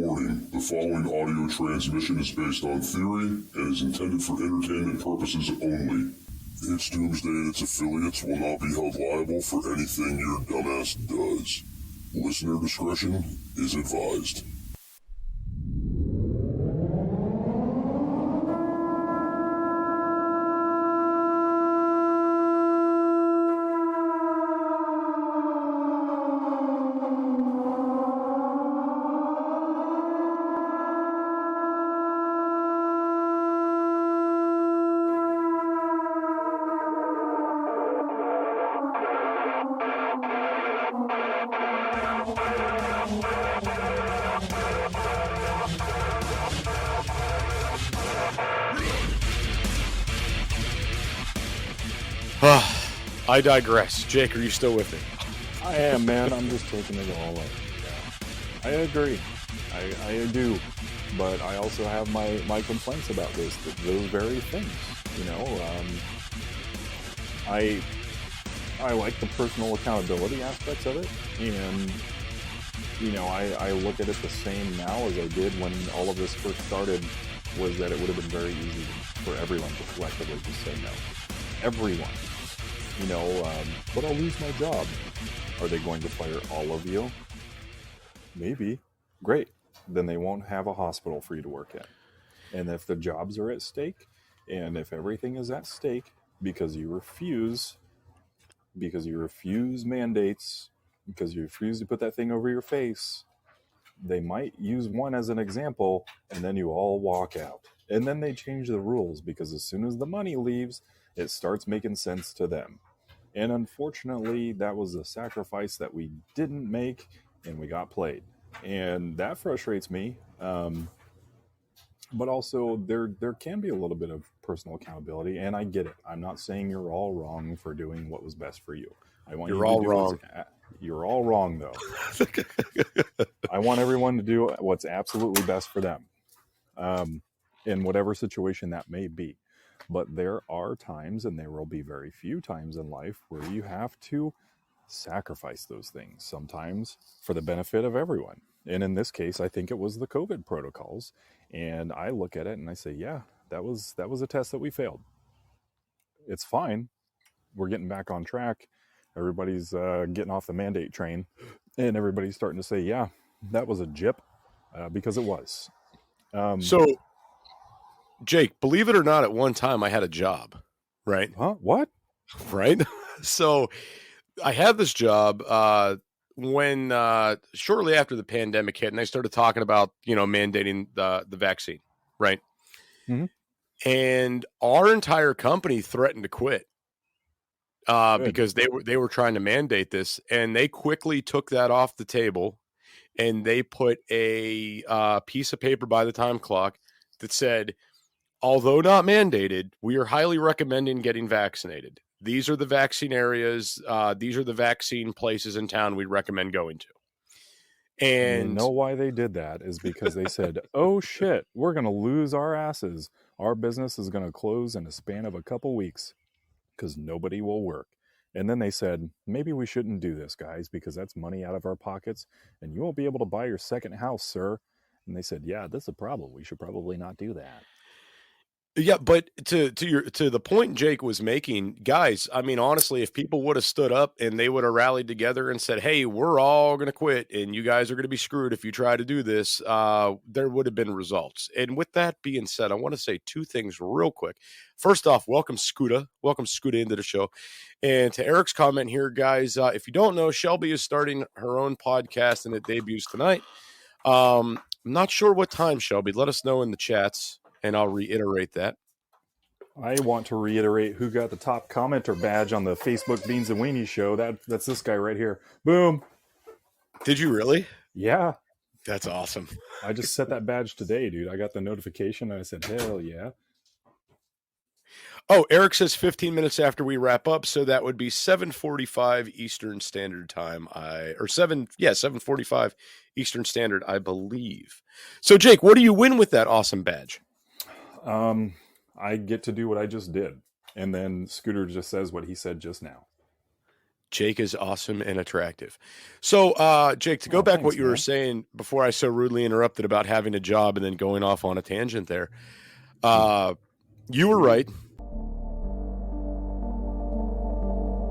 Warning, the following audio transmission is based on theory and is intended for entertainment purposes only. It's Doomsday and its affiliates will not be held liable for anything your dumbass does. Listener discretion is advised. I digress. Jake, are you still with me? I am, man. I'm just taking it all up. Yeah. I agree. I do. But I also have my complaints about those very things. You know, I like the personal accountability aspects of it. And, you know, I look at it the same now as I did when all of this first started, was that it would have been very easy for everyone to collectively just say no. Everyone. You know, but I'll lose my job. Are they going to fire all of you? Maybe. Great. Then they won't have a hospital for you to work at. And if the jobs are at stake, and if everything is at stake because you refuse mandates, because you refuse to put that thing over your face, they might use one as an example, and then you all walk out. And then they change the rules, because as soon as the money leaves, it starts making sense to them. And unfortunately, that was a sacrifice that we didn't make, and we got played. And that frustrates me. But also, there can be a little bit of personal accountability, and I get it. I'm not saying you're all wrong for doing what was best for you. I want You're all wrong. You're all wrong, though. I want everyone to do what's absolutely best for them, in whatever situation that may be. But there are times, and there will be very few times in life, where you have to sacrifice those things, sometimes for the benefit of everyone. And in this case, I think it was the COVID protocols. And I look at it and I say, yeah, that was a test that we failed. It's fine. We're getting back on track. Everybody's getting off the mandate train. And everybody's starting to say, yeah, that was a jip, because it was. So, Jake, believe it or not, at one time I had a job, right? Huh? What? Right? So I had this job when shortly after the pandemic hit, and I started talking about, you know, mandating the vaccine, right? Mm-hmm. And our entire company threatened to quit because they were trying to mandate this, and they quickly took that off the table, and they put a piece of paper by the time clock that said, although not mandated, we are highly recommending getting vaccinated. These are the vaccine areas. These are the vaccine places in town we recommend going to. And you know why they did that is because they said, oh shit, we're going to lose our asses. Our business is going to close in a span of a couple weeks because nobody will work. And then they said, maybe we shouldn't do this, guys, because that's money out of our pockets and you won't be able to buy your second house, sir. And they said, yeah, that's a problem. We should probably not do that. Yeah, but to the point Jake was making, guys, I mean, honestly, if people would have stood up and they would have rallied together and said, hey, we're all going to quit and you guys are going to be screwed if you try to do this, there would have been results. And with that being said, I want to say two things real quick. First off, welcome Scooter into the show. And to Eric's comment here, guys, if you don't know, Shelby is starting her own podcast and it debuts tonight. I'm not sure what time, Shelby. Let us know in the chats. And I'll reiterate that. I want to reiterate who got the top commenter badge on the Facebook Beans and Weenies show. That's this guy right here. Boom. Did you really? Yeah. That's awesome. I just set that badge today, dude. I got the notification and I said, hell yeah. Oh, Eric says 15 minutes after we wrap up. So that would be 7:45 Eastern Standard Time. 7:45 Eastern Standard, I believe. So Jake, what do you win with that awesome badge? I get to do what I just did. And then Scooter just says what he said just now. Jake is awesome and attractive. So, Jake, to go back thanks, what you were man. saying before I so rudely interrupted about having a job and then going off on a tangent there, you were right.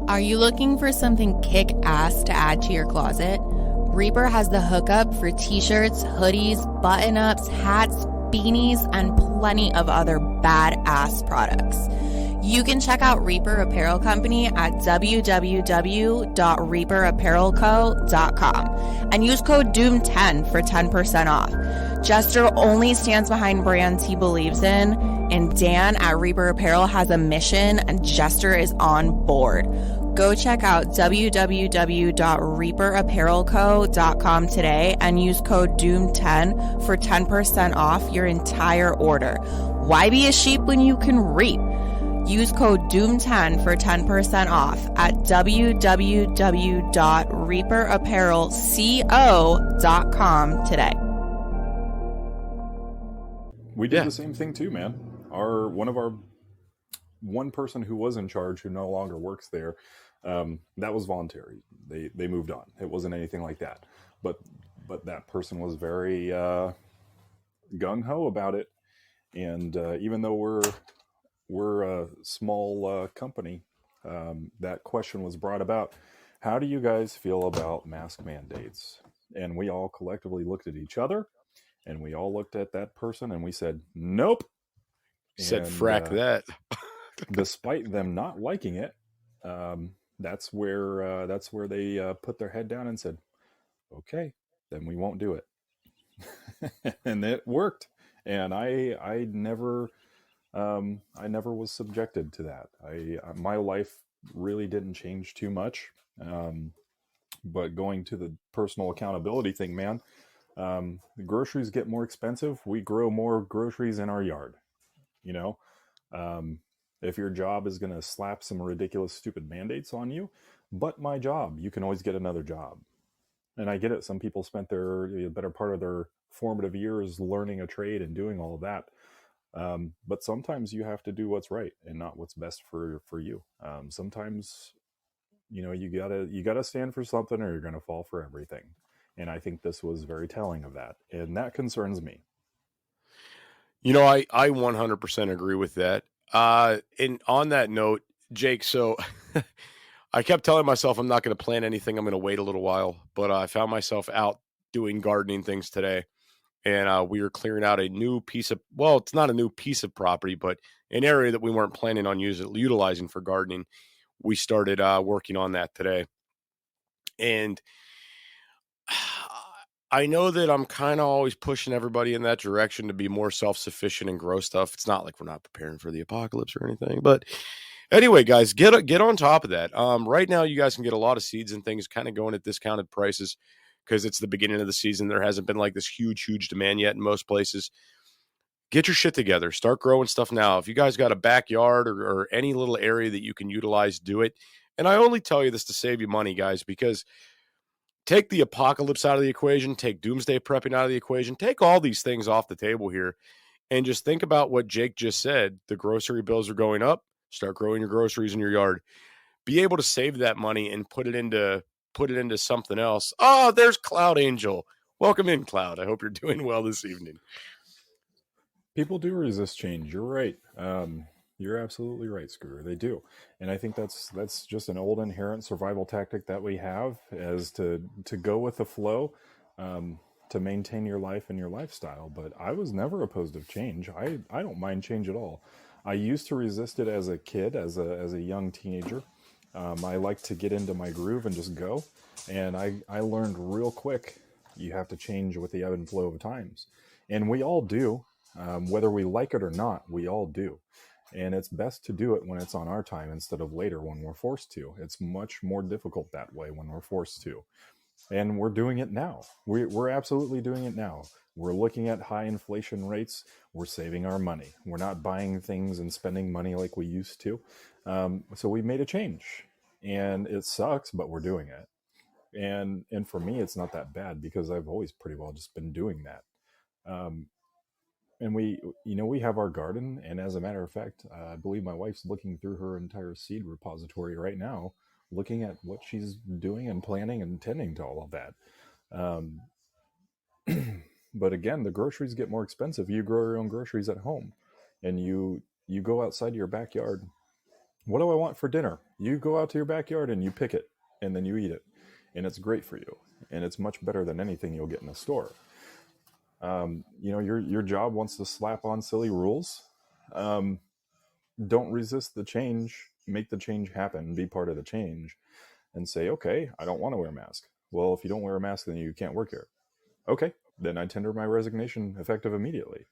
Are you looking for something kick-ass to add to your closet? Reaper has the hookup for t-shirts, hoodies, button-ups, hats, beanies, and plenty of other badass products. You can check out Reaper Apparel Company at www.reaperapparelco.com and use code DOOM10 for 10% off. Jester only stands behind brands he believes in, and Dan at Reaper Apparel has a mission, and Jester is on board. Go check out www.reaperapparelco.com today and use code DOOM10 for 10% off your entire order. Why be a sheep when you can reap? Use code DOOM10 for 10% off at www.reaperapparelco.com today. We did the same thing too, man. One person who was in charge, who no longer works there, that was voluntary. They moved on. It wasn't anything like that. But that person was very gung-ho about it. And even though we're a small company, that question was brought about. How do you guys feel about mask mandates? And we all collectively looked at each other, and we all looked at that person, and we said, nope. Said frack that. Despite them not liking it, that's where they put their head down and said, okay, then we won't do it. And it worked. And I never was subjected to that. My life really didn't change too much. But going to the personal accountability thing, man, the groceries get more expensive. We grow more groceries in our yard, you know? If your job is going to slap some ridiculous, stupid mandates on you, but my job, you can always get another job. And I get it. Some people spent the better part of their formative years learning a trade and doing all of that. But sometimes you have to do what's right and not what's best for you. Sometimes, you gotta stand for something, or you're going to fall for everything. And I think this was very telling of that. And that concerns me. I 100% agree with that. And on that note, Jake, so I kept telling myself I'm not going to plan anything. I'm going to wait a little while, but I found myself out doing gardening things today. And we were clearing out a new piece of, well, it's not a new piece of property, but an area that we weren't planning on utilizing for gardening. We started working on that today. And I know that I'm kind of always pushing everybody in that direction to be more self-sufficient and grow stuff. It's not like we're not preparing for the apocalypse or anything. But anyway, guys, get on top of that. Right now, you guys can get a lot of seeds and things kind of going at discounted prices because it's the beginning of the season. There hasn't been like this huge demand yet in most places. Get your shit together. Start growing stuff now. If you guys got a backyard or any little area that you can utilize, do it. And I only tell you this to save you money, guys, because take the apocalypse out of the equation, take doomsday prepping out of the equation, take all these things off the table here, and just think about what Jake just said. The grocery bills are going up. Start growing your groceries in your yard. Be able to save that money and put it into something else. Oh, there's Cloud Angel. Welcome in, Cloud. I hope you're doing well this evening. People do resist change. You're right. You're absolutely right, Scooter. They do. And I think that's just an old inherent survival tactic that we have, as to go with the flow, to maintain your life and your lifestyle. But I was never opposed to change. I don't mind change at all. I used to resist it as a kid, as a young teenager. I like to get into my groove and just go. And I learned real quick, you have to change with the ebb and flow of times. And we all do. Whether we like it or not, we all do. And it's best to do it when it's on our time instead of later when we're forced to. It's much more difficult that way when we're forced to. And we're doing it now. We're absolutely doing it now. We're looking at high inflation rates. We're saving our money. We're not buying things and spending money like we used to. So we made a change. And it sucks, but we're doing it. And for me, it's not that bad because I've always pretty well just been doing that. And we have our garden, and as a matter of fact, I believe my wife's looking through her entire seed repository right now, looking at what she's doing and planning and tending to all of that. But again, the groceries get more expensive. You grow your own groceries at home, and you go outside your backyard. What do I want for dinner? You go out to your backyard and you pick it, and then you eat it, and it's great for you, and it's much better than anything you'll get in a store. Your job wants to slap on silly rules. Don't resist the change. Make the change happen. Be part of the change, and say, okay, I don't want to wear a mask. Well, if you don't wear a mask, then you can't work here. Okay, then I tender my resignation effective immediately.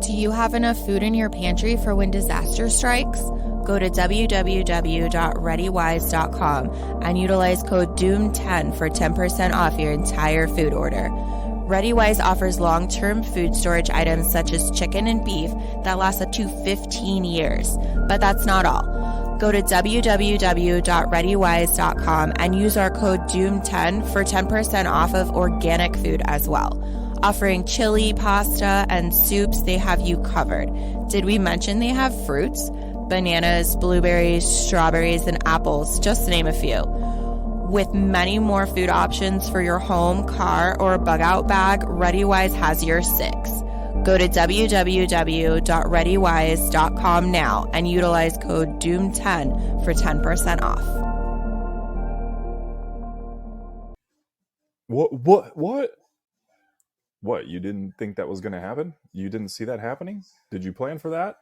Do you have enough food in your pantry for when disaster strikes? Go to www.readywise.com and utilize code DOOM10 for 10% off your entire food order. ReadyWise offers long-term food storage items such as chicken and beef that last up to 15 years. But that's not all. Go to www.readywise.com and use our code DOOM10 for 10% off of organic food as well. Offering chili, pasta, and soups, they have you covered. Did we mention they have fruits? Bananas, blueberries, strawberries, and apples, just to name a few. With many more food options for your home, car, or bug-out bag, ReadyWise has your six. Go to www.readywise.com now and utilize code DOOM10 for 10% off. What? What? You didn't think that was going to happen? You didn't see that happening? Did you plan for that?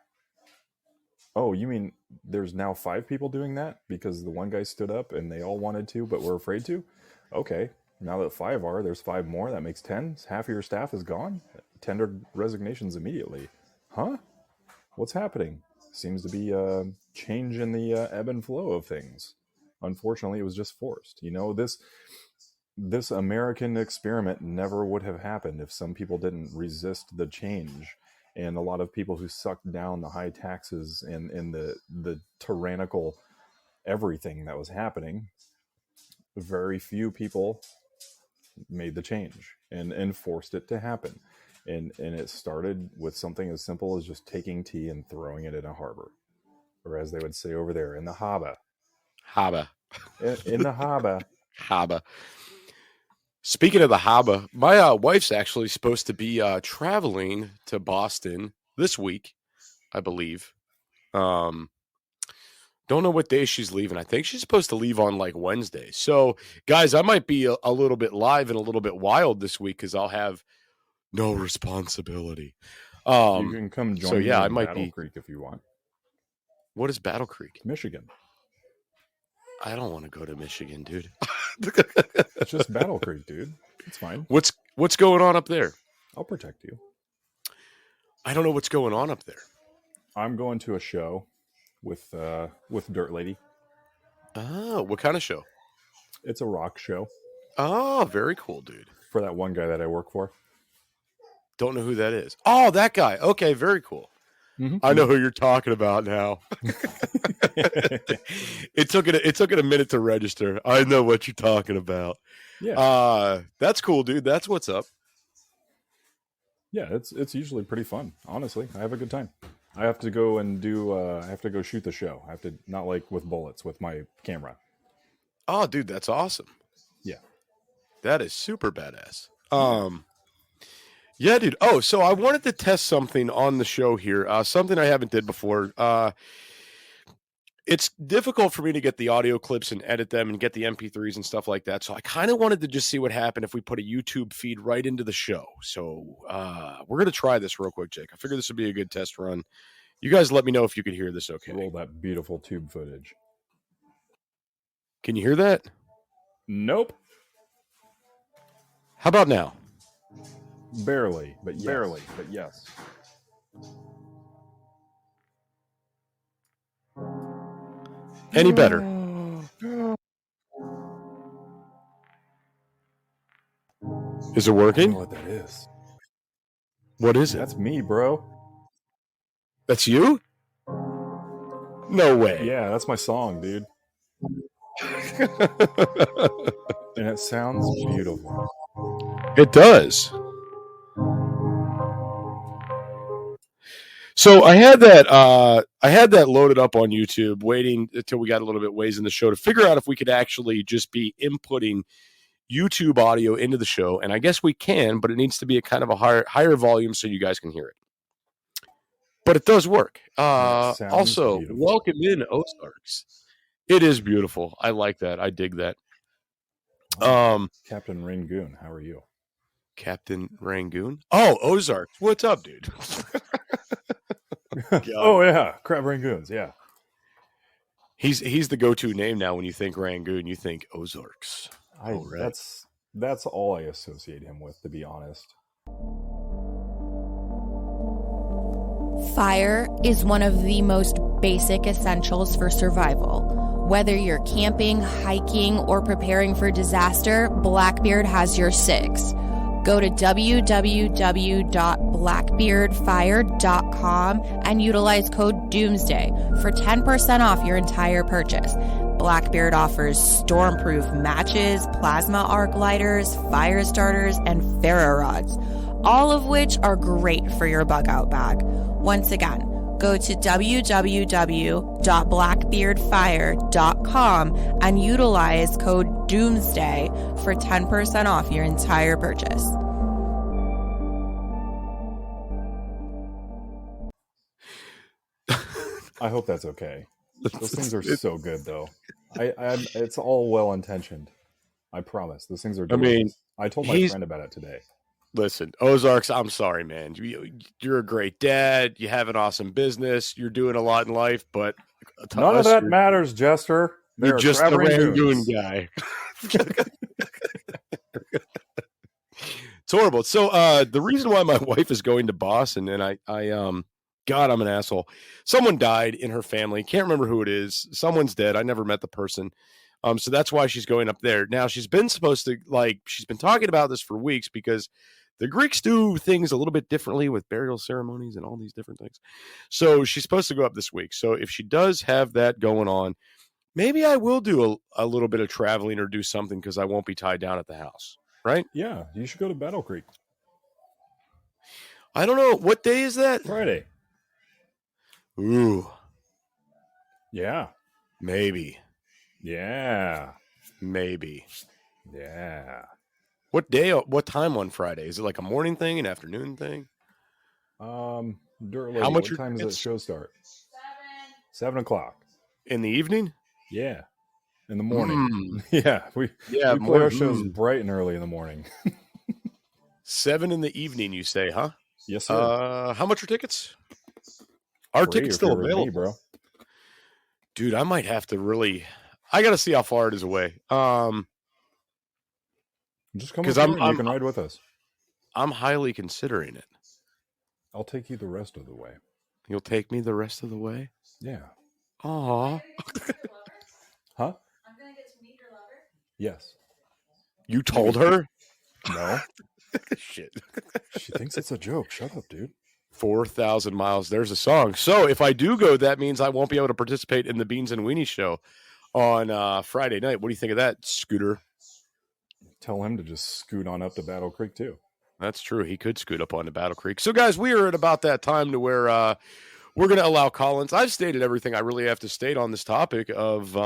Oh, you mean there's now 5 people doing that because the one guy stood up and they all wanted to but were afraid to? Okay, now that 5 are, there's 5 more. That makes 10. Half of your staff is gone. Tendered resignations immediately. Huh? What's happening? Seems to be a change in the ebb and flow of things. Unfortunately, it was just forced. This American experiment never would have happened if some people didn't resist the change. And a lot of people who sucked down the high taxes and the tyrannical everything that was happening, very few people made the change and forced it to happen. And it started with something as simple as just taking tea and throwing it in a harbor. Or as they would say over there, in the harbor. Harbor. In the harbor. Harbor. Speaking of the harbor, my wife's actually supposed to be traveling to Boston this week, I believe. Don't know what day she's leaving. I think she's supposed to leave on like Wednesday. So, guys, I might be a little bit live and a little bit wild this week because I'll have no responsibility. You can come join me I in might Battle be. Creek if you want. What is Battle Creek? Michigan. I don't want to go to Michigan, dude. It's just Battle Creek, dude. It's fine. What's going on up there? I'll protect you. I don't know what's going on up there. I'm going to a show with Dirt Lady. Oh, what kind of show? It's a rock show. Oh, very cool, dude. For that one guy that I work for. Don't know who that is. Oh, that guy. Okay, very cool. Mm-hmm. I know who you're talking about now. It took it a minute to register. I know what you're talking about. Yeah. That's cool, dude. That's what's up. Yeah, it's usually pretty fun. Honestly, I have a good time. I have to go and do. I have to go shoot the show. I have to, not like with bullets, with my camera. Oh, dude, that's awesome. Yeah, that is super badass. Yeah, dude. Oh, so I wanted to test something on the show here. Something I haven't did before. It's difficult for me to get the audio clips and edit them and get the MP3s and stuff like that. So I kind of wanted to just see what happened if we put a YouTube feed right into the show. So we're going to try this real quick, Jake. I figured this would be a good test run. You guys let me know if you could hear this okay. Roll that beautiful tube footage. Can you hear that? Nope. How about now? Barely, but yes. Any better? Is it working? I don't know what that is. What is it? That's me, bro. That's you? No way. Yeah, that's my song, dude. And it sounds beautiful. It does. So I had that loaded up on YouTube, waiting until we got a little bit ways in the show to figure out if we could actually just be inputting YouTube audio into the show. And I guess we can, but it needs to be a kind of a higher volume so you guys can hear it. But it does work. Also, beautiful. welcome in Ozarks. It is beautiful. I like that. I dig that. Captain Rangoon, how are you? Captain Rangoon? Oh, Ozarks. What's up, dude? Oh yeah, Crab Rangoons. Yeah, he's the go-to name now. When you think Rangoon, you think Ozarks. Right. That's all I associate him with, to be honest. Fire is one of the most basic essentials for survival. Whether you're camping, hiking, or preparing for disaster, Blackbeard has your six. Go to www.blackbeardfire.com and utilize code Doomsday for 10% off your entire purchase. Blackbeard offers stormproof matches, plasma arc lighters, fire starters, and ferro rods, all of which are great for your bug out bag. Once again, go to www.blackbeardfire.com and utilize code Doomsday for 10% off your entire purchase. I hope that's okay. Those things are so good, though. It's all well intentioned. I promise. Those things are delicious. I told my friend about it today. Listen, Ozarks, I'm sorry, man. You're a great dad. You have an awesome business. You're doing a lot in life, but none of that matters, Jester. You're just the Rangoon guy. It's horrible. So the reason why my wife is going to Boston, and God, I'm an asshole. Someone died in her family. Can't remember who it is. Someone's dead. I never met the person. So that's why she's going up there. Now, she's been talking about this for weeks because the Greeks do things a little bit differently with burial ceremonies and all these different things. So she's supposed to go up this week. So if she does have that going on, maybe I will do a little bit of traveling or do something because I won't be tied down at the house, right? Yeah, you should go to Battle Creek. I don't know. What day is that? Friday. Ooh. Yeah. Maybe. Yeah. Maybe. Yeah. What day? What time on Friday? Is it like a morning thing, an afternoon thing? How much? What time does the show start? 7 o'clock. In the evening? Yeah. In the morning. Yeah. We play our shows bright and early in the morning. 7 in the evening, you say, huh? Yes, sir. How much are tickets? Our tickets still available, bro. Dude, I might have to really. I got to see how far it is away. Just come with you can ride with us. I'm highly considering it. I'll take you the rest of the way. You'll take me the rest of the way? Yeah. Aw. Huh? I'm going to get to meet your lover? Yes. You told her? No. Shit. She thinks it's a joke. Shut up, dude. 4,000 miles. There's a song. So if I do go, that means I won't be able to participate in the Beans and Weenie show on Friday night. What do you think of that, Scooter? Tell him to just scoot on up to Battle Creek, too. That's true. He could scoot up onto Battle Creek. So, guys, we are at about that time to where we're going to allow Collins. I've stated everything I really have to state on this topic of,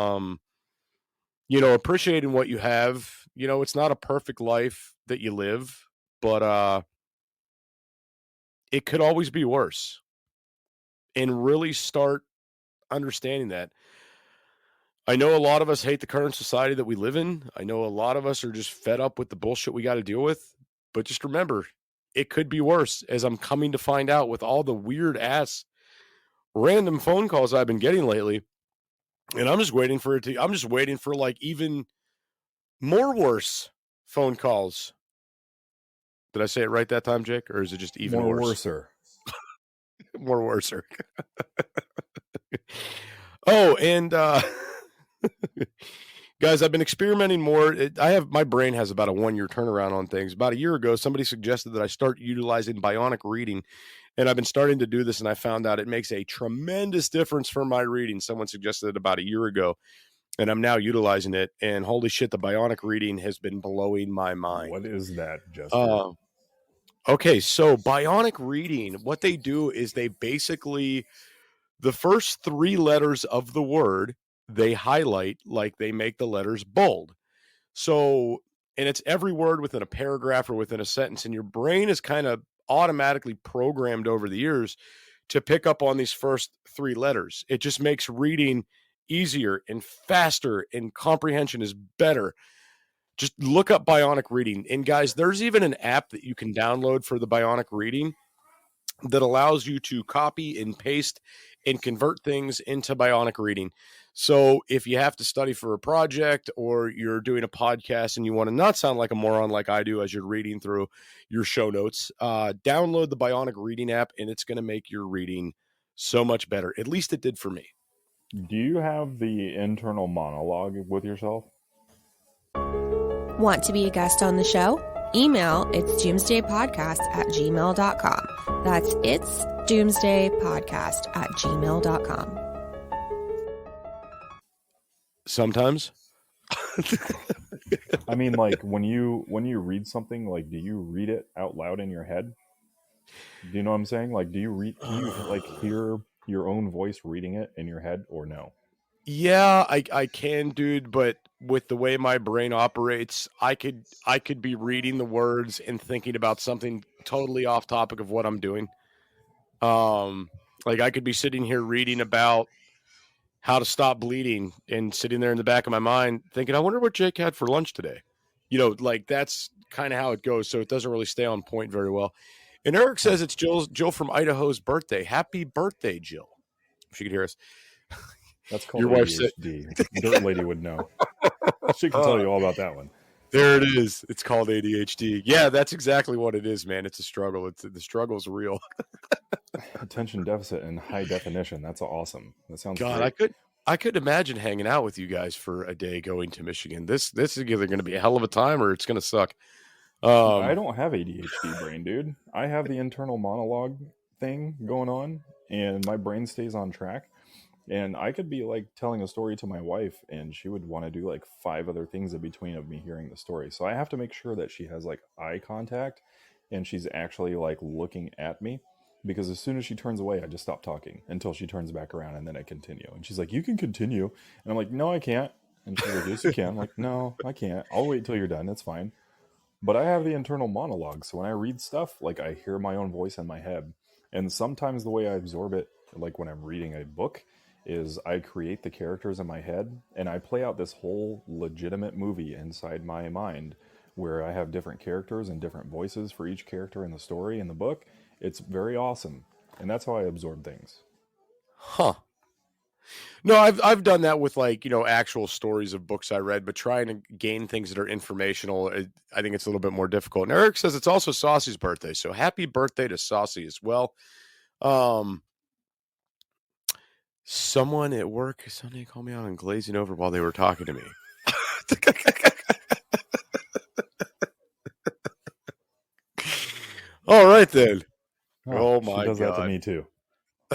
appreciating what you have. It's not a perfect life that you live, but it could always be worse. And really start understanding that. I know a lot of us hate the current society that we live in. I know a lot of us are just fed up with the bullshit we got to deal with. But just remember, it could be worse, as I'm coming to find out with all the weird ass random phone calls I've been getting lately. And I'm just waiting for like even more worse phone calls. Did I say it right that time, Jake? Or is it just even more worse? Worser. More worser. Oh, and guys, I've been experimenting more. My brain has about a 1-year turnaround on things. About a year ago, somebody suggested that I start utilizing bionic reading, and I've been starting to do this, and I found out it makes a tremendous difference for my reading. Someone suggested it about a year ago, and I'm now utilizing it, and holy shit, the bionic reading has been blowing my mind. What is that, Jester? Okay, so bionic reading, what they do is they basically, the first 3 letters of the word, they highlight like they make the letters bold. So, and it's every word within a paragraph or within a sentence, and your brain is kind of automatically programmed over the years to pick up on these first 3 letters. It just makes reading easier and faster, and comprehension is better. Just look up bionic reading. And guys, there's even an app that you can download for the bionic reading that allows you to copy and paste and convert things into bionic reading. So if you have to study for a project or you're doing a podcast and you want to not sound like a moron like I do as you're reading through your show notes, download the bionic reading app, and it's going to make your reading so much better. At least it did for me. Do you have the internal monologue with yourself? Want to be a guest on the show? Email itsdoomsdaypodcast@gmail.com. That's itsdoomsdaypodcast@gmail.com. Sometimes. I mean, like when you read something, like do you read it out loud in your head? Do you know what I'm saying? Like do you like hear your own voice reading it in your head or no? Yeah, I can, dude, but with the way my brain operates, I could be reading the words and thinking about something totally off topic of what I'm doing. Like I could be sitting here reading about how to stop bleeding and sitting there in the back of my mind thinking, I wonder what Jake had for lunch today. You know, like that's kind of how it goes, so it doesn't really stay on point very well. And Eric says it's Jill from Idaho's birthday. Happy birthday, Jill. If she could hear us. That's called Your wife ADHD. Dirt Lady would know. She can tell you all about that one. There it is. It's called ADHD. Yeah, that's exactly what it is, man. It's a struggle. The struggle's real. Attention deficit in high definition. That's awesome. That sounds God, great. I could imagine hanging out with you guys for a day going to Michigan. This is either going to be a hell of a time or it's going to suck. I don't have ADHD brain, dude. I have the internal monologue thing going on, and my brain stays on track. And I could be like telling a story to my wife, and she would want to do like 5 other things in between of me hearing the story. So I have to make sure that she has like eye contact and she's actually like looking at me, because as soon as she turns away, I just stop talking until she turns back around, and then I continue. And she's like, "You can continue." And I'm like, "No, I can't." And she's like, "Yes, you can." I'm like, "No, I can't. I'll wait till you're done. That's fine." But I have the internal monologue. So when I read stuff, like I hear my own voice in my head. And sometimes the way I absorb it, like when I'm reading a book, is I create the characters in my head and I play out this whole legitimate movie inside my mind where I have different characters and different voices for each character in the story in the book. It's very awesome. And that's how I absorb things. Huh. No, I've done that with like, you know, actual stories of books I read, but trying to gain things that are informational, I think it's a little bit more difficult. And Eric says it's also Saucy's birthday. So happy birthday to Saucy as well. Someone at work Sunday called me out on glazing over while they were talking to me. All right, then. Oh my God. She does that to me too.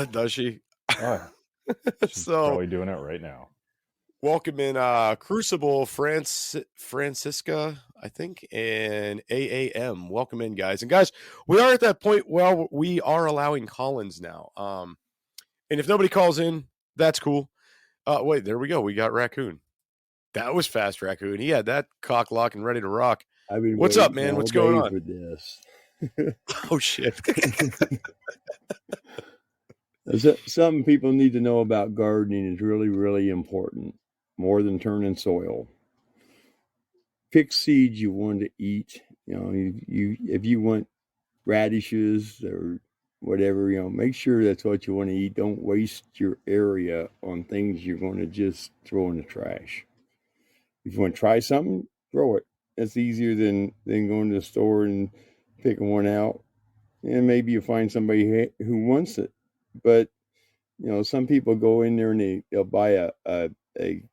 Does she? She's probably doing it right now. Welcome in Crucible, Francisca, I think, and AAM. Welcome in, guys. And guys, we are at that point where we are allowing call-ins now. And if nobody calls in, that's cool. Wait, there we go. We got Raccoon. That was fast, Raccoon. He had that cock lock and ready to rock. What's up, man? What's going on? For this. Oh, shit. Some people need to know about gardening is really, really important, more than turning soil. Pick seeds you want to eat. You know, if you want radishes or whatever, you know, make sure that's what you want to eat. Don't waste your area on things you're going to just throw in the trash. If you want to try something, grow it. That's easier than going to the store and picking one out. And maybe you find somebody who wants it. But, you know, some people go in there and they'll buy a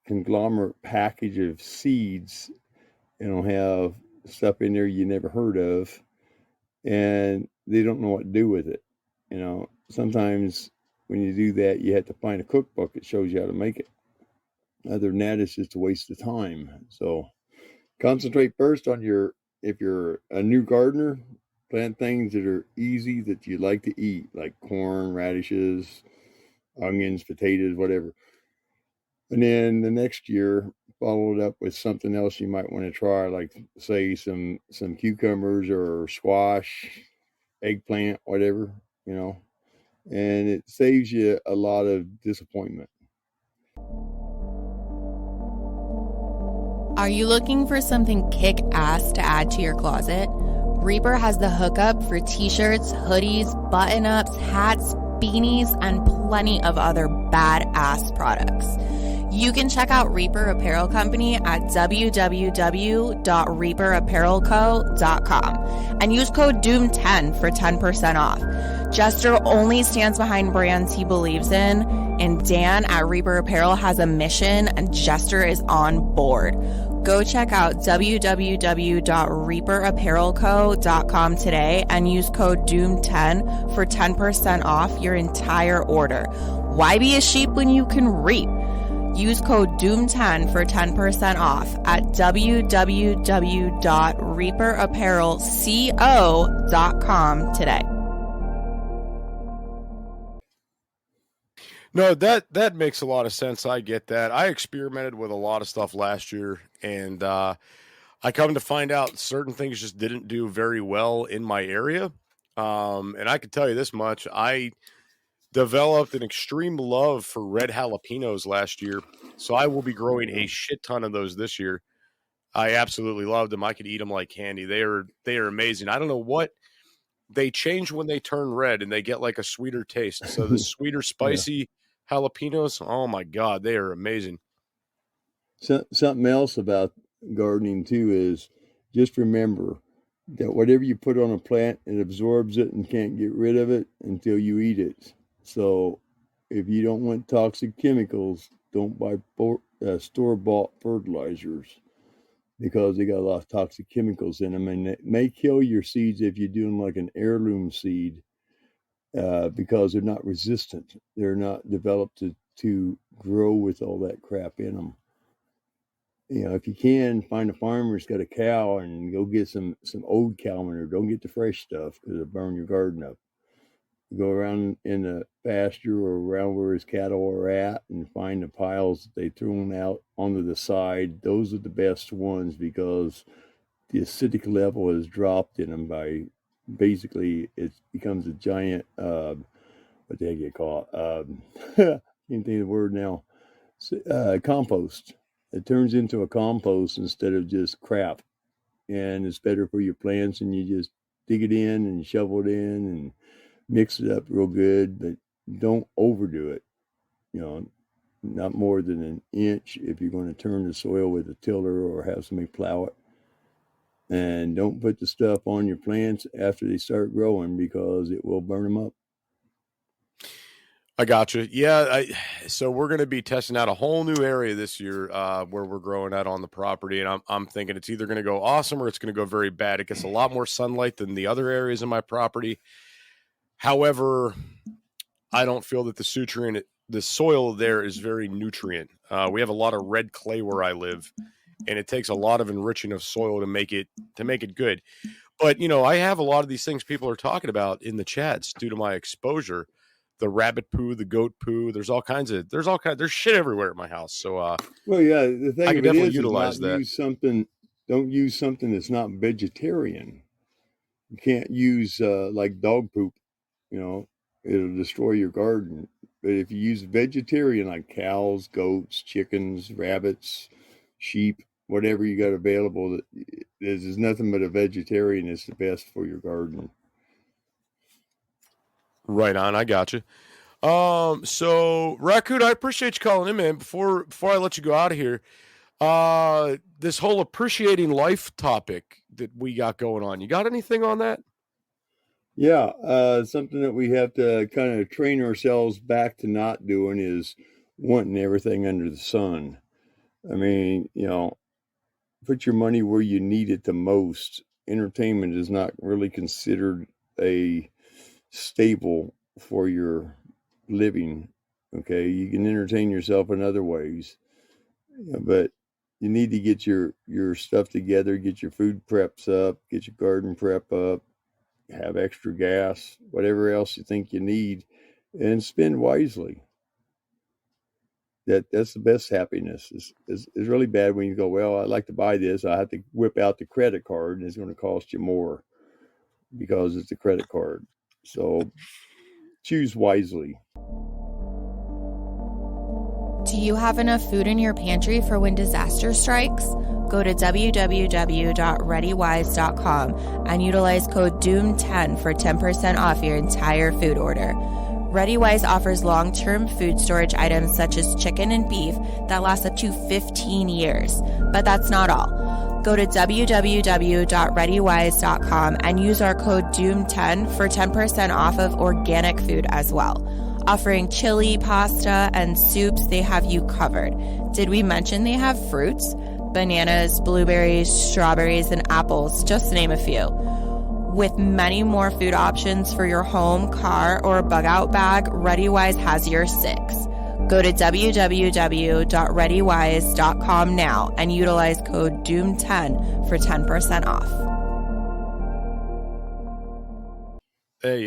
conglomerate package of seeds, and they'll have stuff in there you never heard of, and they don't know what to do with it. You know, sometimes when you do that, you have to find a cookbook that shows you how to make it. Other than that, it's just a waste of time. So concentrate first on if you're a new gardener, Plant things that are easy that you like to eat, like corn, radishes, onions, potatoes, whatever. And then the next year, follow it up with something else you might want to try, like say some cucumbers or squash, eggplant, whatever, and it saves you a lot of disappointment. Are you looking for something kick-ass to add to your closet? Reaper has the hookup for t-shirts, hoodies, button-ups, hats, beanies, and plenty of other badass products. You can check out Reaper Apparel Company at www.reaperapparelco.com and use code DOOM10 for 10% off. Jester only stands behind brands he believes in, and Dan at Reaper Apparel has a mission, and Jester is on board. Go check out www.reaperapparelco.com today and use code DOOM10 for 10% off your entire order. Why be a sheep when you can reap? Use code DOOM10 for 10% off at www.reaperapparelco.com today. No, that makes a lot of sense. I get that. I experimented with a lot of stuff last year, and I come to find out certain things just didn't do very well in my area. And I can tell you this much. I developed an extreme love for red jalapenos last year, so I will be growing a shit ton of those this year. I absolutely loved them. I could eat them like candy. They are amazing. I don't know what they change when they turn red and they get like a sweeter taste. So the sweeter, spicy jalapenos, oh my God, they are amazing. Something else about gardening too is just remember that whatever you put on a plant, it absorbs it and can't get rid of it until you eat it. So if you don't want toxic chemicals, don't buy store-bought fertilizers because they got a lot of toxic chemicals in them, and it may kill your seeds if you're doing like an heirloom seed because they're not resistant. They're not developed to grow with all that crap in them. If you can, find a farmer who's got a cow and go get some old cow manure. Don't get the fresh stuff because it'll burn your garden up. Go around in the pasture or around where his cattle are at and find the piles that they've thrown out onto the side. Those are the best ones because the acidic level has dropped in them by basically it becomes a giant, what the heck you call it? Can't think of the word now. Compost. It turns into a compost instead of just crap. And it's better for your plants, and you just dig it in and shovel it in and mix it up real good, but don't overdo it. Not more than an inch if you're going to turn the soil with a tiller or have somebody plow it. And don't put the stuff on your plants after they start growing because it will burn them up. I got you. Yeah. So we're going to be testing out a whole new area this year where we're growing out on the property. And I'm thinking it's either going to go awesome or it's going to go very bad. It gets a lot more sunlight than the other areas in my property. However, I don't feel that the soil there is very nutrient. We have a lot of red clay where I live, and it takes a lot of enriching of soil to make it good. But, I have a lot of these things people are talking about in the chats due to my exposure. The rabbit poo, the goat poo. There's shit everywhere at my house. So, well, yeah, the thing I can definitely utilize that. Don't use something that's not vegetarian. You can't use like dog poop. It'll destroy your garden. But if you use vegetarian, like cows, goats, chickens, rabbits, sheep, whatever you got available, there's nothing but a vegetarian is the best for your garden. Right on. I got you. So Raccoon, I appreciate you calling in, man. Before I let you go out of here, this whole appreciating life topic that we got going on, you got anything on that? Yeah. Something that we have to kind of train ourselves back to not doing is wanting everything under the sun. I mean, put your money where you need it the most. Entertainment is not really considered a staple for your living. Okay, you can entertain yourself in other ways, but you need to get your stuff together, get your food preps up, get your garden prep up, have extra gas, whatever else you think you need, and spend wisely. That's the best happiness. Is really bad when you go, well, I'd like to buy this. I have to whip out the credit card, and it's going to cost you more because it's a credit card. So choose wisely. Do you have enough food in your pantry for when disaster strikes? Go to www.readywise.com and utilize code DOOM10 for 10% off your entire food order. ReadyWise offers long-term food storage items such as chicken and beef that last up to 15 years. But that's not all. Go to www.readywise.com and use our code DOOM10 for 10% off of organic food as well. Offering chili, pasta, and soups, they have you covered. Did we mention they have fruits? Bananas, blueberries, strawberries, and apples, just to name a few. With many more food options for your home, car, or bug out bag, ReadyWise has your six. Go to www.readywise.com now and utilize code DOOM10 for 10% off. Hey,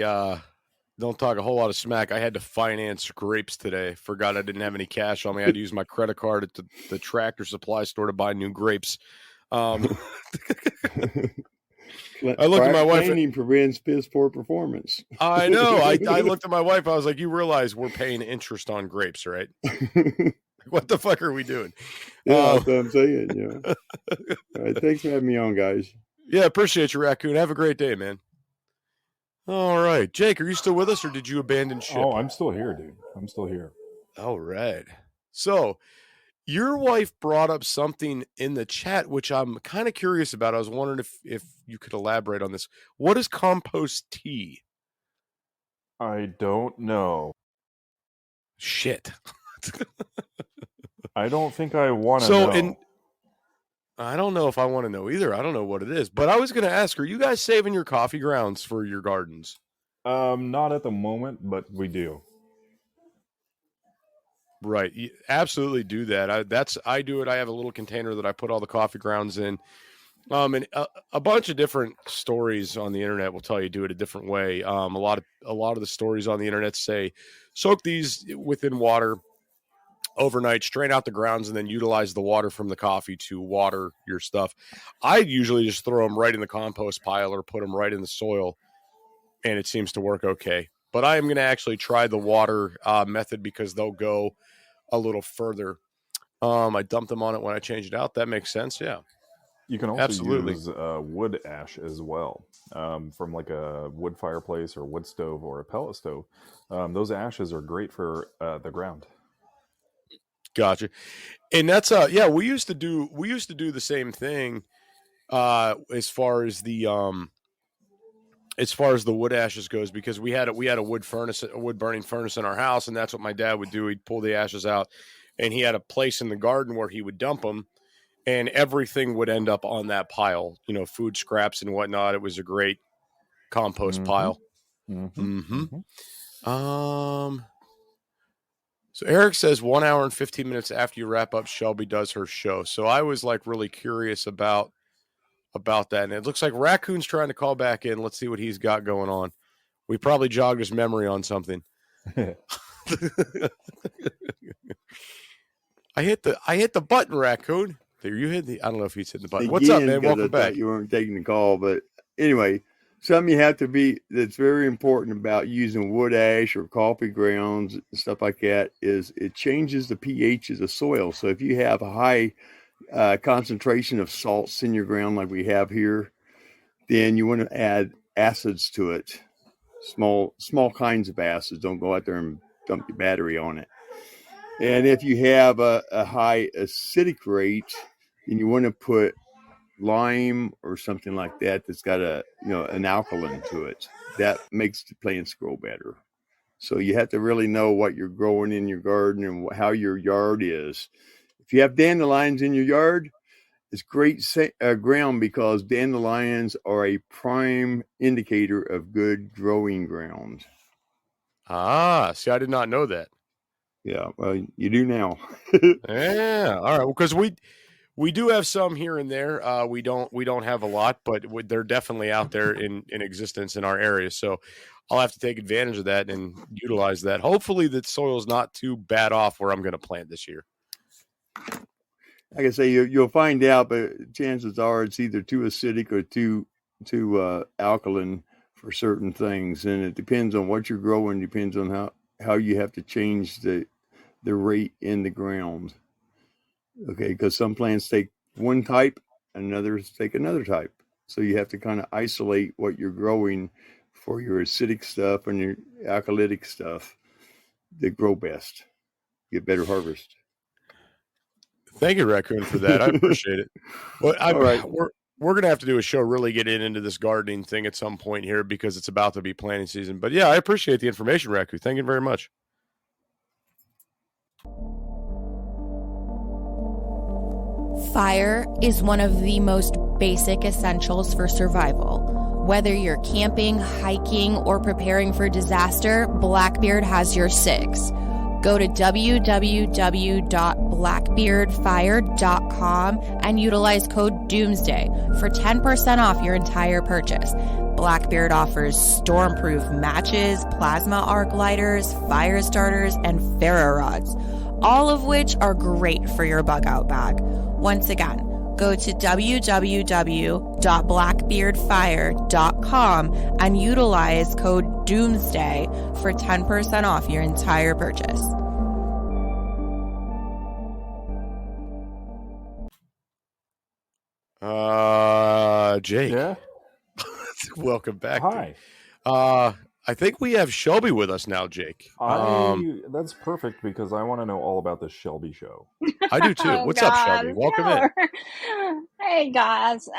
don't talk a whole lot of smack. I had to finance grapes today. Forgot I didn't have any cash on me. I had to use my credit card at the Tractor Supply store to buy new grapes. I looked at my wife. Planning prevents piss poor performance. I know. I looked at my wife. I was like, you realize we're paying interest on grapes, right? What the fuck are we doing? Yeah, that's what I'm saying. Yeah. All right, thanks for having me on, guys. Yeah, appreciate you, Raccoon. Have a great day, man. All right. Jake, are you still with us or did you abandon ship? Oh, I'm still here, dude. I'm still here. All right. So your wife brought up something in the chat, which I'm kind of curious about. I was wondering if you could elaborate on this. What is compost tea? I don't know. Shit. I don't think I want to know. I don't know if I want to know either. I don't know what it is. But I was going to ask, are you guys saving your coffee grounds for your gardens? Not at the moment, but we do. Right. You absolutely do that. I do it. I have a little container that I put all the coffee grounds in. And a bunch of different stories on the internet will tell you do it a different way. A lot of the stories on the internet say soak these within water overnight, strain out the grounds, and then utilize the water from the coffee to water your stuff. I usually just throw them right in the compost pile or put them right in the soil, and it seems to work okay. But I am going to actually try the water method because they'll go a little further. I dumped them on it when I changed it out. That makes sense. Yeah. You can also Absolutely. use wood ash as well, from like a wood fireplace or wood stove or a pellet stove. Those ashes are great for the ground. Gotcha. And that's we used to do the same thing as far as the wood ashes goes, because we had a wood burning furnace in our house, and that's what my dad would do. He'd pull the ashes out, and he had a place in the garden where he would dump them, and everything would end up on that pile, food scraps and whatnot. It was a great compost pile. So Eric says 1 hour and 15 minutes after you wrap up, Shelby does her show. So I was like really curious about that. And it looks like Raccoon's trying to call back in. Let's see what he's got going on. We probably jogged his memory on something. I hit the button, Raccoon. There you hit I don't know if he's hitting the button. What's up, man? Welcome back. You weren't taking the call, but anyway, something you have to be that's very important about using wood ash or coffee grounds and stuff like that is it changes the pH of the soil. So if you have a high concentration of salts in your ground like we have here, then you want to add acids to it. Small kinds of acids. Don't go out there and dump your battery on it. And if you have a high acidic rate, then you want to put lime or something like that that's got an alkaline to it. That makes the plants grow better. So you have to really know what you're growing in your garden and how your yard is. If you have dandelions in your yard, it's great ground because dandelions are a prime indicator of good growing ground. See, I did not know that. Yeah, well, you do now. Yeah, all right. Because We do have some here and there. We don't have a lot, but they're definitely out there in existence in our area. So I'll have to take advantage of that and utilize that. Hopefully, the soil's not too bad off where I'm going to plant this year. Like I say, you'll find out, but chances are it's either too acidic or too alkaline for certain things, and it depends on what you're growing. Depends on how you have to change the rate in the ground. Okay, because some plants take one type and others take another type. So you have to kind of isolate what you're growing for your acidic stuff and your alkalytic stuff that grow best, get better harvest. Thank you, Raccoon, for that. I appreciate it. Well, All right. We're going to have to do a show really get into this gardening thing at some point here because it's about to be planting season. But yeah, I appreciate the information, Raccoon. Thank you very much. Fire is one of the most basic essentials for survival. Whether you're camping, hiking, or preparing for disaster, Blackbeard has your six. Go to www.blackbeardfire.com and utilize code DOOMSDAY for 10% off your entire purchase. Blackbeard offers stormproof matches, plasma arc lighters, fire starters, and ferro rods, all of which are great for your bug out bag. Once again, go to www.blackbeardfire.com and utilize code DOOMSDAY for 10% off your entire purchase. Jake. Yeah. Welcome back. Hi. I think we have Shelby with us now, Jake. That's perfect because I want to know all about this Shelby show. I do too. Oh, What's up, Shelby? guys, Welcome how in. are- Hey guys,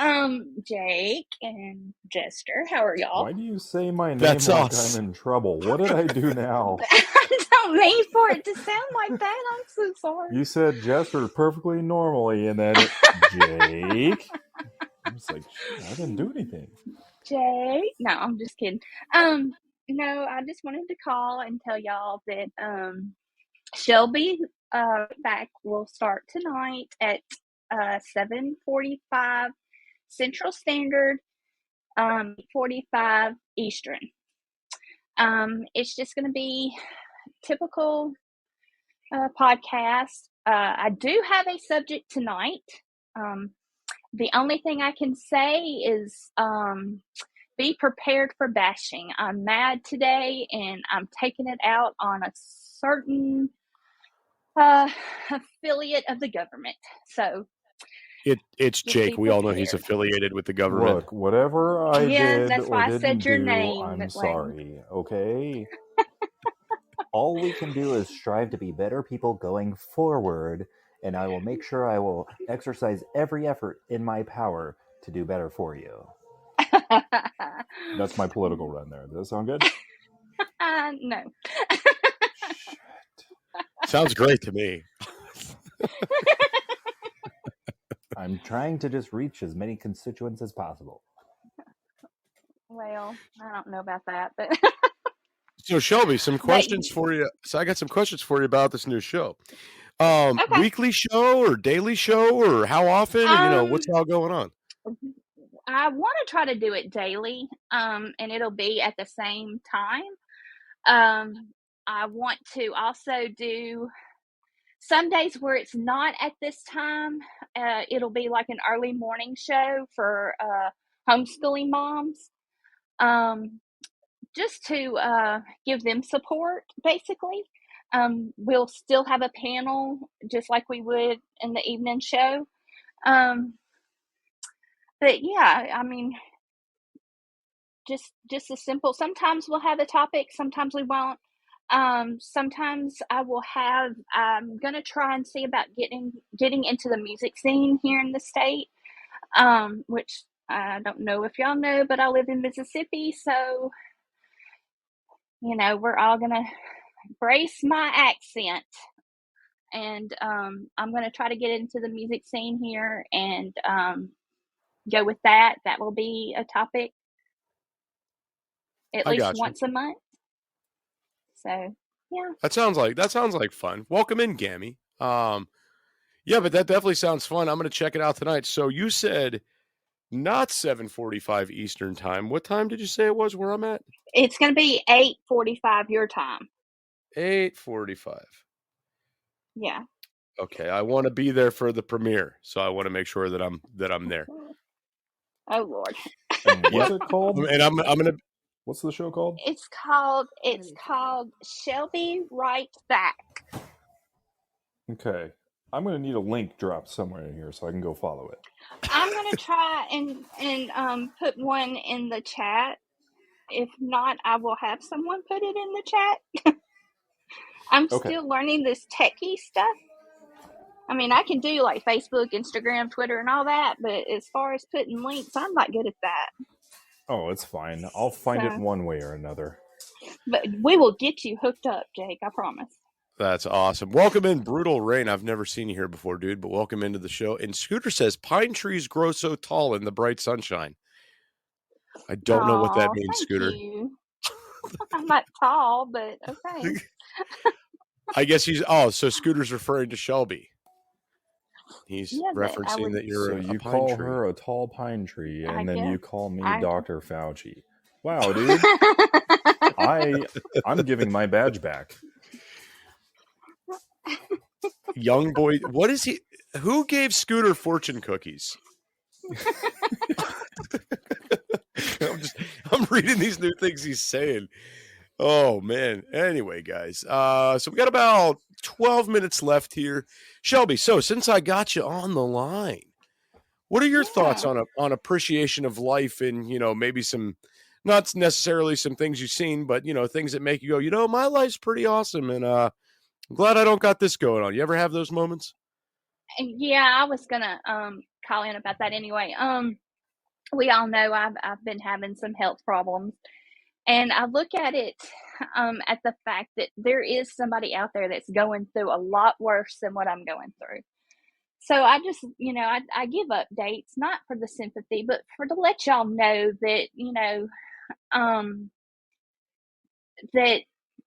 Jake and Jester, how are y'all? Why do you say my name That's like us. I'm in trouble? What did I do now? I don't mean for it to sound like that. I'm so sorry. You said Jester perfectly normally, and then Jake. I was like, I didn't do anything. Jake? No, I'm just kidding. No, I just wanted to call and tell y'all that Shelby back will start tonight at 7:45 Central Standard, 45 Eastern. It's just going to be typical podcast. I do have a subject tonight. The only thing I can say is be prepared for bashing. I'm mad today, and I'm taking it out on a certain affiliate of the government. So It's just Jake. be We all know he's prepared. affiliated with the government. Look, whatever I Yeah, did that's or why I didn't said your do, name, I'm but, like- sorry, okay? All we can do is strive to be better people going forward, and I will make sure I will exercise every effort in my power to do better for you. That's my political run there. Does that sound good? No. Shit. Sounds great to me. I'm trying to just reach as many constituents as possible. Well, I don't know about that, but So Shelby, some questions for you. So I got some questions for you about this new show. Weekly show or daily show or how often? What's all going on? I want to try to do it daily, and it'll be at the same time. I want to also do some days where it's not at this time. It'll be like an early morning show for homeschooling moms, just to give them support, basically. We'll still have a panel just like we would in the evening show. But yeah, I mean, just a simple. Sometimes we'll have a topic, sometimes we won't. Sometimes I will have. I'm gonna try and see about getting into the music scene here in the state, which I don't know if y'all know, but I live in Mississippi, so we're all gonna brace my accent, and I'm gonna try to get into the music scene here and go with that. That will be a topic at least once a month. So yeah, That sounds like fun. Welcome in, Gammy. Yeah, but that definitely sounds fun. I'm going to check it out tonight. So you said not 7:45 Eastern time. What time did you say it was where I'm at? It's going to be 8:45 your time. 8:45. Yeah. Okay, I want to be there for the premiere, so I want to make sure that I'm there. Oh Lord. And what's it called? And I'm going to. What's the show called? It's called Shelby Right Back. Okay. I'm going to need a link dropped somewhere in here so I can go follow it. I'm going to try and put one in the chat. If not, I will have someone put it in the chat. I'm still learning this techie stuff. I mean, I can do like Facebook, Instagram, Twitter, and all that, but as far as putting links, I'm not good at that. Oh, it's fine. I'll find it one way or another. But we will get you hooked up, Jake. I promise. That's awesome. Welcome in, Brutal Rain. I've never seen you here before, dude, but welcome into the show. And Scooter says, pine trees grow so tall in the bright sunshine. I don't know what that means, Scooter. I'm not tall, but okay. I guess so Scooter's referring to Shelby. He's referencing that you're so you call her a tall pine tree, and then you call me Dr. Fauci. Wow, dude. I'm giving my badge back. Young boy, what is he? Who gave Scooter fortune cookies? I'm reading these new things he's saying. Oh man. Anyway, guys, so we got about 12 minutes left here. Shelby, so since I got you on the line, what are your thoughts on appreciation of life and, maybe some, not necessarily some things you've seen, but, things that make you go, my life's pretty awesome. And I'm glad I don't got this going on. You ever have those moments? Yeah, I was going to call in about that anyway. We all know I've been having some health problems. And I look at it at the fact that there is somebody out there that's going through a lot worse than what I'm going through. So I just, I give updates, not for the sympathy, but to let y'all know that, that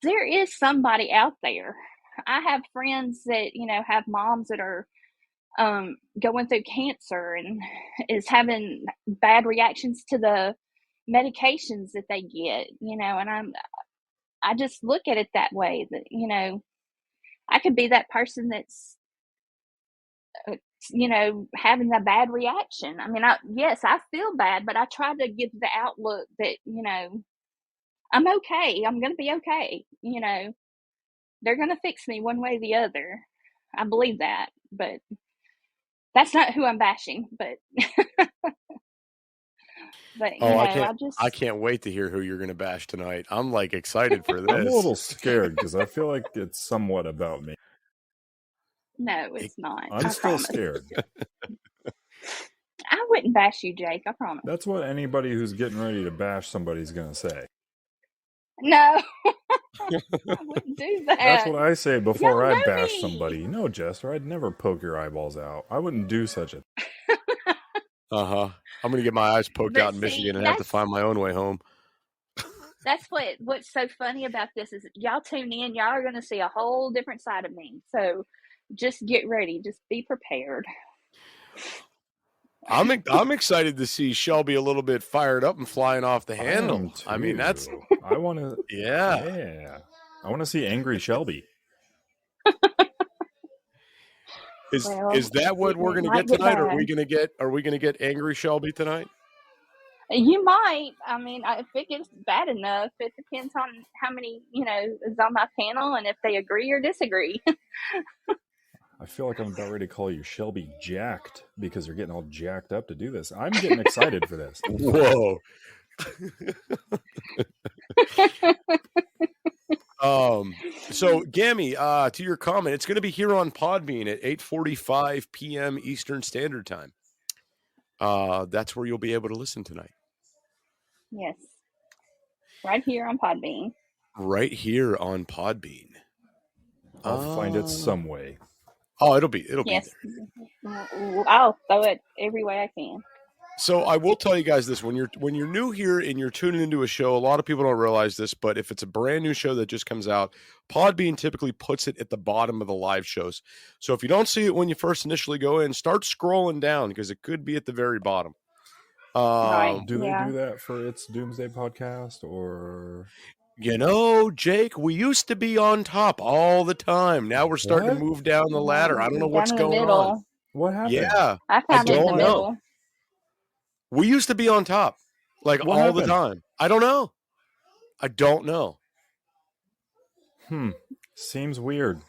there is somebody out there. I have friends that, have moms that are going through cancer and is having bad reactions to the medications that they get, and I just look at it that way that, I could be that person that's, having a bad reaction. I mean, I feel bad, but I try to give the outlook that, I'm okay. I'm going to be okay. They're going to fix me one way or the other. I believe that, but that's not who I'm bashing, but but I can't wait to hear who you're going to bash tonight. I'm like excited for this. I'm a little scared because I feel like it's somewhat about me. No, it's not. I'm still scared. I wouldn't bash you, Jake. I promise. That's what anybody who's getting ready to bash somebody's going to say. No, I wouldn't do that. That's what I say before I bash somebody. No, Jester, I'd never poke your eyeballs out. I wouldn't do such a thing. I'm going to get my eyes poked out in Michigan and have to find my own way home. That's what's so funny about this is y'all tune in. Y'all are going to see a whole different side of me. So just get ready. Just be prepared. I'm excited to see Shelby a little bit fired up and flying off the handle. I mean, I want to. Yeah. I want to see angry Shelby. Is that what we're going to get tonight? Or are we going to get angry Shelby tonight? You might. I mean, if it gets bad enough, it depends on how many is on my panel and if they agree or disagree. I feel like I'm about ready to call you Shelby Jacked because you're getting all jacked up to do this. I'm getting excited for this. Whoa. So Gammy, to your comment, it's going to be here on Podbean at 8:45 p.m. Eastern Standard Time. That's where you'll be able to listen tonight. Yes. Right here on Podbean. Right here on Podbean. I'll find it some way. Oh, it'll be there. I'll throw it every way I can. So I will tell you guys this: when you're new here and you're tuning into a show, a lot of people don't realize this, but if it's a brand new show that just comes out, Podbean typically puts it at the bottom of the live shows. So if you don't see it when you first initially go in, start scrolling down because it could be at the very bottom. Right. Do they Yeah. do that for its Doomsday podcast, or Jake, we used to be on top all the time. Now we're starting What? to move down the ladder. I don't know what's Down in the going middle. on. what happened? Yeah, I found it in the don't know. middle. We used to be on top, like What all the happened? time. I don't know. Seems weird.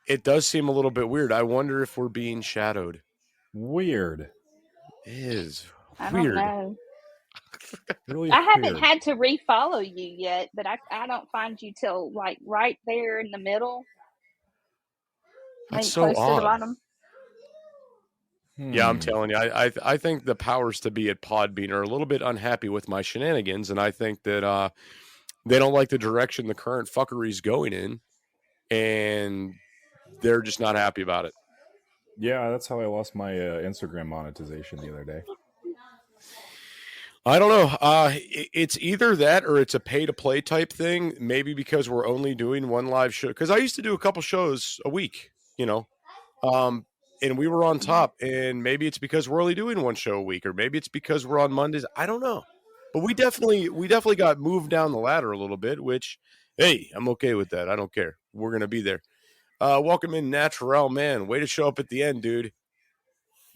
It does seem a little bit weird. I wonder if we're being shadowed. Weird. It is I don't weird. know. Really I haven't weird. had to refollow you yet, but I don't find you till like right there in the middle. That's Maybe so close to the odd. bottom. Yeah, I'm telling you, I think the powers to be at Podbean are a little bit unhappy with my shenanigans, and I think that they don't like the direction the current fuckery's going in, and they're just not happy about it. Yeah, that's how I lost my Instagram monetization the other day. I don't know. It's either that or it's a pay-to-play type thing. Maybe because we're only doing one live show. Because I used to do a couple shows a week, and we were on top. And maybe it's because we're only doing one show a week, or maybe it's because we're on Mondays. I don't know. But we definitely got moved down the ladder a little bit. Which, hey, I'm okay with that. I don't care. We're gonna be there. Welcome in, Natural Man. Way to show up at the end, dude.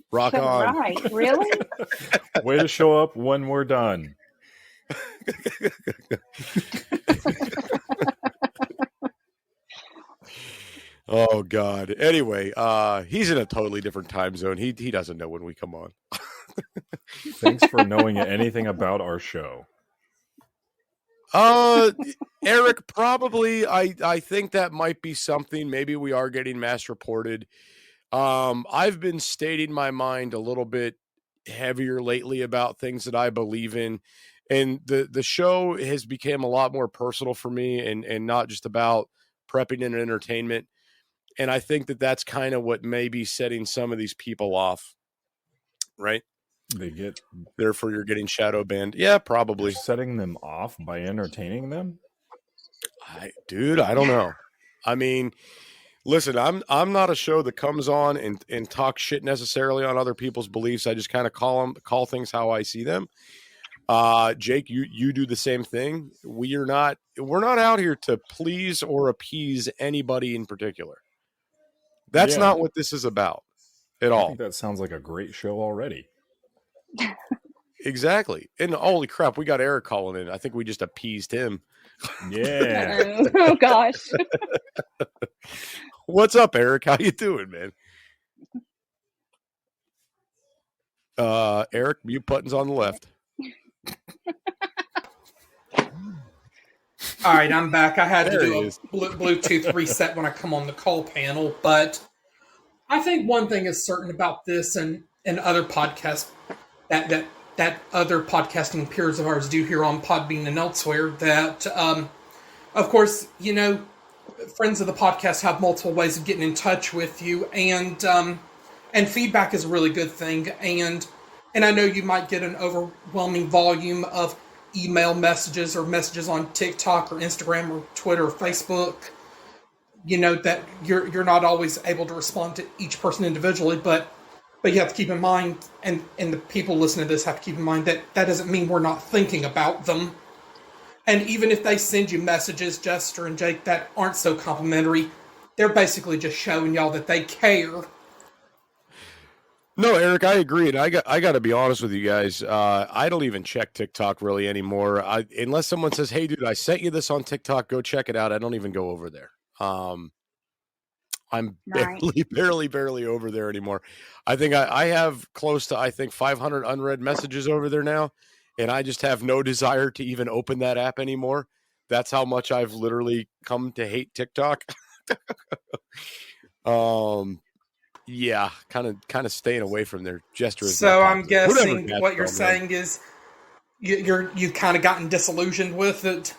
Rock on. Right? Really? Way to show up when we're done. Oh God. Anyway, he's in a totally different time zone. He doesn't know when we come on. Thanks for knowing anything about our show. Eric, probably I think that might be something. Maybe we are getting mass reported. I've been stating my mind a little bit heavier lately about things that I believe in. And the show has become a lot more personal for me and not just about prepping and entertainment. And I think that that's kind of what may be setting some of these people off, right? Therefore, you're getting shadow banned. Yeah, probably. You're setting them off by entertaining them? I don't know. I mean, listen, I'm not a show that comes on and talk shit necessarily on other people's beliefs. I just kind of call things how I see them. Jake, you do the same thing. We're not out here to please or appease anybody in particular. That's not what this is about at all. I think that sounds like a great show already. Exactly. And holy crap, we got Eric calling in. I think we just appeased him. Yeah. Oh gosh. What's up, Eric? How you doing, man? Eric, mute button's on the left. All right, I'm back. I had There to he do a is. Bluetooth reset when I come on the call panel, but I think one thing is certain about this and other podcasts that other podcasting peers of ours do here on Podbean and elsewhere, that of course, friends of the podcast have multiple ways of getting in touch with you, and feedback is a really good thing, and I know you might get an overwhelming volume of email messages or messages on TikTok or Instagram or Twitter or Facebook, that you're not always able to respond to each person individually, but you have to keep in mind, and the people listening to this have to keep in mind that doesn't mean we're not thinking about them. And even if they send you messages, Jester and Jake, that aren't so complimentary, they're basically just showing y'all that they care. No, Eric, I agree, and I got to be honest with you guys. I don't even check TikTok really anymore. Unless someone says, "Hey, dude, I sent you this on TikTok. Go check it out." I don't even go over there. I'm barely over there anymore. I think I have close to 500 unread messages over there now, and I just have no desire to even open that app anymore. That's how much I've literally come to hate TikTok. Yeah, kind of staying away from their Jester. So I'm guessing what you're saying is you kind of gotten disillusioned with it.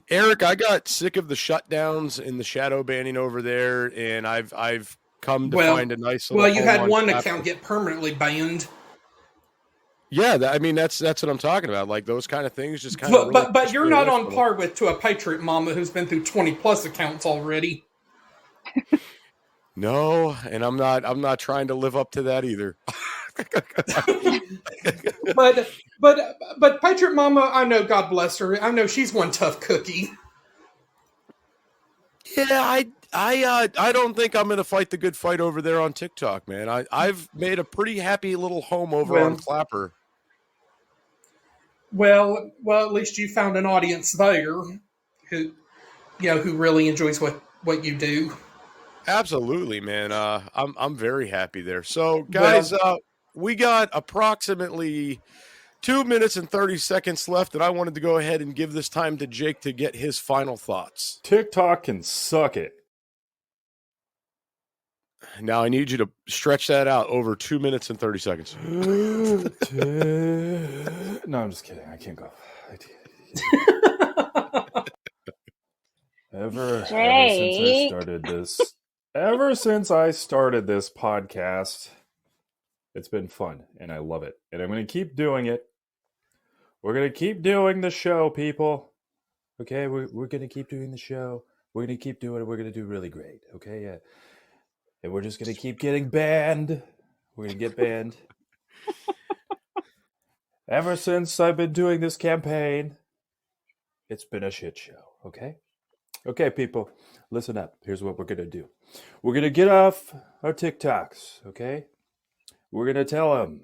Eric, I got sick of the shutdowns and the shadow banning over there, and I've come to Well, find a nice little well, you home had on one Clapper. account get permanently banned. Yeah, I mean that's what I'm talking about. Like those kind of things, just kind of. But you're not on par with to a Patriot Mama who's been through 20+ accounts already. No, and I'm not trying to live up to that either. but Patriot Mama, I know, God bless her. I know she's one tough cookie. Yeah, I don't think I'm gonna fight the good fight over there on TikTok, man. I've made a pretty happy little home over on Clapper. Well, at least you found an audience there who really enjoys what you do. Absolutely, man. I'm very happy there. So, guys, we got approximately 2 minutes and 30 seconds left, and I wanted to go ahead and give this time to Jake to get his final thoughts. TikTok can suck it. Now I need you to stretch that out over 2 minutes and 30 seconds. No, I'm just kidding. I can't go. Ever since I started this podcast, it's been fun, and I love it. And I'm going to keep doing it. We're going to keep doing the show, people. Okay, we're going to keep doing the show. We're going to keep doing it. We're going to do really great. Okay, yeah. And we're just going to keep getting banned. We're going to get banned. Ever since I've been doing this campaign, it's been a shit show, okay? Okay, people, listen up. Here's what we're going to do. We're going to get off our TikToks, okay? We're going to tell them,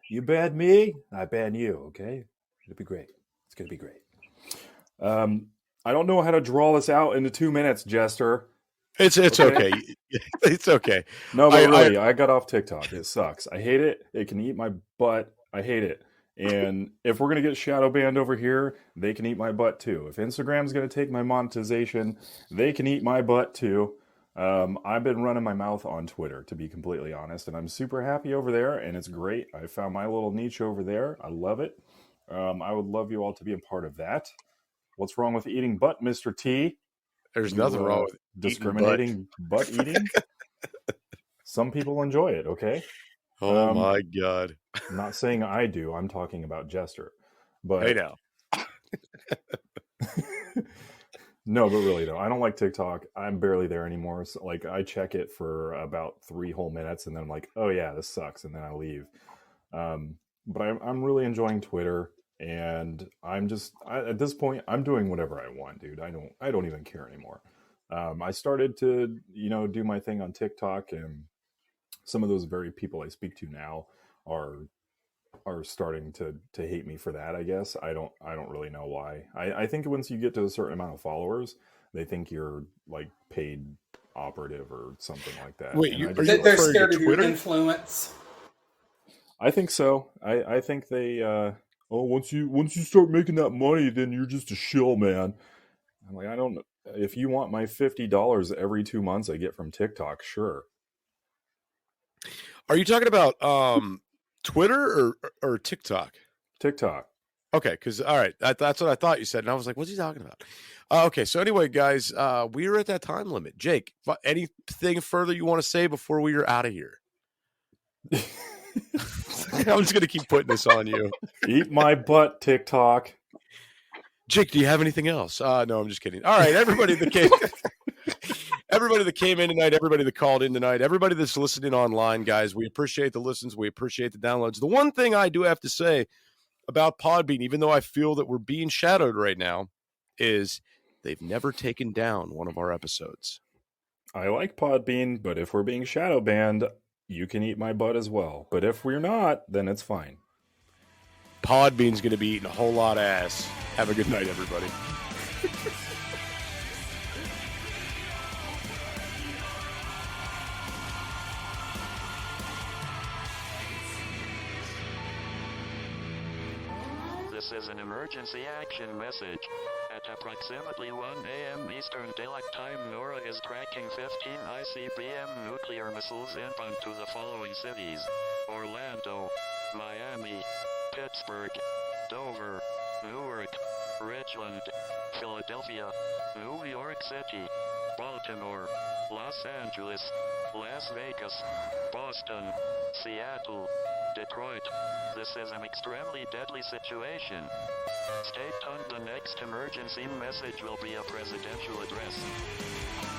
you ban me, I ban you, okay? It'll be great. It's going to be great. I don't know how to draw this out into 2 minutes, Jester. It's okay. It's okay. No, but really, I got off TikTok. It sucks. I hate it. It can eat my butt. I hate it. And if we're going to get shadow banned over here, they can eat my butt too. If Instagram's going to take my monetization, they can eat my butt too. I've been running my mouth on Twitter, to be completely honest, and I'm super happy over there, and it's great. I found my little niche over there. I love it. I would love you all to be a part of that. What's wrong with eating butt, Mr. T? There's nothing wrong with discriminating butt eating. Some people enjoy it, okay? Oh my God. I'm not saying I do. I'm talking about Jester. But hey now. No, but really though, I don't like TikTok. I'm barely there anymore. So, like, I check it for about 3 whole minutes, and then I'm like, oh yeah, this sucks, and then I leave. But I'm really enjoying Twitter. And I'm just at this point, I'm doing whatever I want, dude. I don't even care anymore. I started to, do my thing on TikTok, and some of those very people I speak to now are starting to hate me for that. I guess I don't really know why. I think once you get to a certain amount of followers, they think you're like paid operative or something like that. Wait, they're scared of your influence. I think so. I think they. Once you start making that money, then you're just a shill, man. I'm like, I don't know. If you want my $50 every 2 months I get from TikTok, sure. Are you talking about Twitter or TikTok? TikTok. Okay, because all right, that's what I thought you said, and I was like, what's he talking about? Okay, so anyway, guys, we are at that time limit. Jake, anything further you want to say before we are out of here? I'm just going to keep putting this on you. Eat my butt, TikTok. Jake, do you have anything else? No, I'm just kidding. All right, everybody that came in tonight, everybody that called in tonight, everybody that's listening online, guys, we appreciate the listens. We appreciate the downloads. The one thing I do have to say about Podbean, even though I feel that we're being shadowed right now, is they've never taken down one of our episodes. I like Podbean, but if we're being shadow banned, you can eat my butt as well. But if we're not, then it's fine. Podbean's going to be eating a whole lot of ass. Have a good night, everybody. This is an emergency action message. At approximately 1 a.m. Eastern Daylight Time, NORAD is tracking 15 ICBM nuclear missiles inbound to the following cities: Orlando, Miami, Pittsburgh, Dover, Newark, Richland, Philadelphia, New York City, Baltimore, Los Angeles, Las Vegas, Boston, Seattle, Detroit. This is an extremely deadly situation. Stay tuned. The next emergency message will be a presidential address.